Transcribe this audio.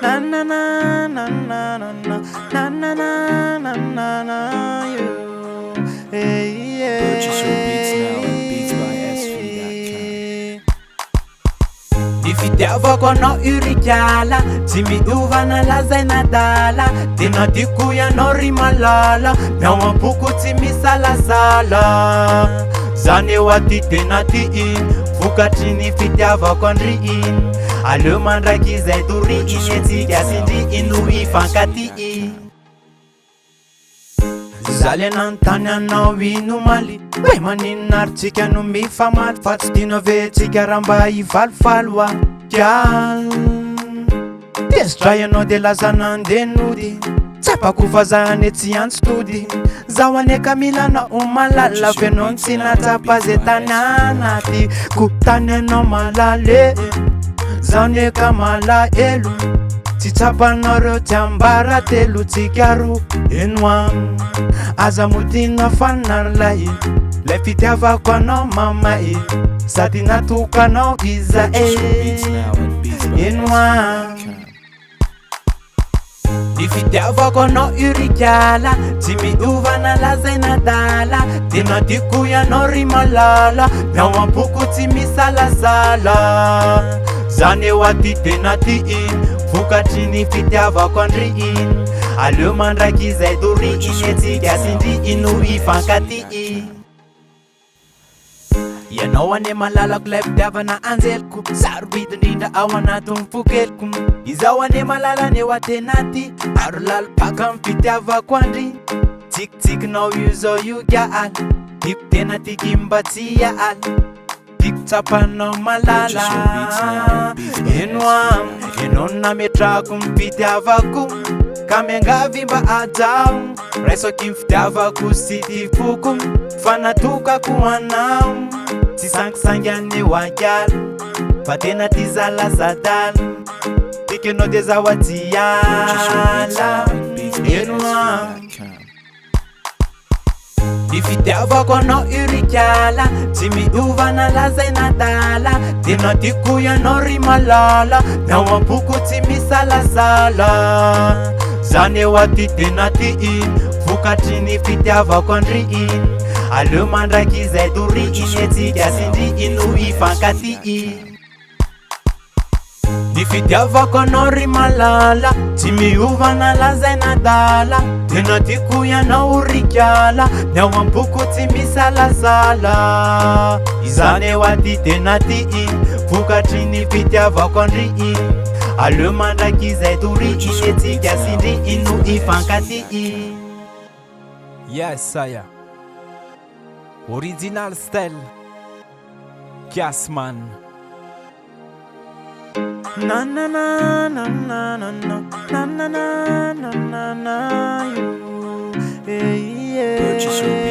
na na na na na na na na na na na na na you. Hey, yeah. Purchase your beats now at beatsbysv.com. Ifitiavako anao urikiala tsy miovana lazaina dala tena tiako ianao ry malala miao am-poko tsy misalasala zany eo aty tena ty iny vokatry ny fitiavako andry iny aleo mandraiky izay tory iny etsika sindry ino ifankaty iny zaly ananontany anao ino maly hoe maninonaritsika no mifamaly fa tsy tino avetsika raha mba hivalofalo a kial tezitra ianao de lasa nandenody tsapako fazahany tsy antsotody zaho aneka milanao malala fenao ny tsy natsapa ze tany anaty ko tany anao malale zaho neka malaelo tsy tsapanareo tsy ambara telo tsikaro eno am aza motina fanarlay lay fitiavako anao mamay sady natokanao iza eno am ny fitiavako anao urikiala tsy miovana lazaina dala tena tiako ianao ry malala miao am-poko tsy misalasala zany eo aty tena ty iny vokatry ny fitiavako andry iny aleo mandraiky izay tory iny etsika sindry ino ifankaty iny ianao ane malalako lay fitiavana anjeloko sarobidy indrindra ao anatin'ny fokeloko izaho ane malalany eo atenaty aro lalopaka amin'ny fitiavako andry tsikitsikinao io zao io kialy tiako tena tiky mba tsy aly tiako tsapanao malala eno am enao nametrako mifitiavako ka miangavy mba ajaho raisaky mifitiavako sy tifoko fa natokako anao tsy sangisangy aneo akiala fa tena ty zalazadala tiky anao de zaho ajiala eno am ny fitiavako anao urikiala tsy miovana lazaina dala tena tiako ianao ry malala miao am-poko tsy misalasala zany eo aty tena ty iny vokatry ny fitiavako andry iny aleo mandraiky izay tory iny etsika sindry ino ifankaty iny ny fitiavako anao ry malala tsy miovana lazaina dala tena tiako ianao urikiala miao am-poko tsy misalasala izany eo aty tena ty iny vokatry ny fitiavako andry iny aleo mandraiky izay tory iny etsika sindry ino ifankaty iny Yes, saya. Original style. Kiasman. na na na na na na na na na na na na you. Hey, yeah. Purchase your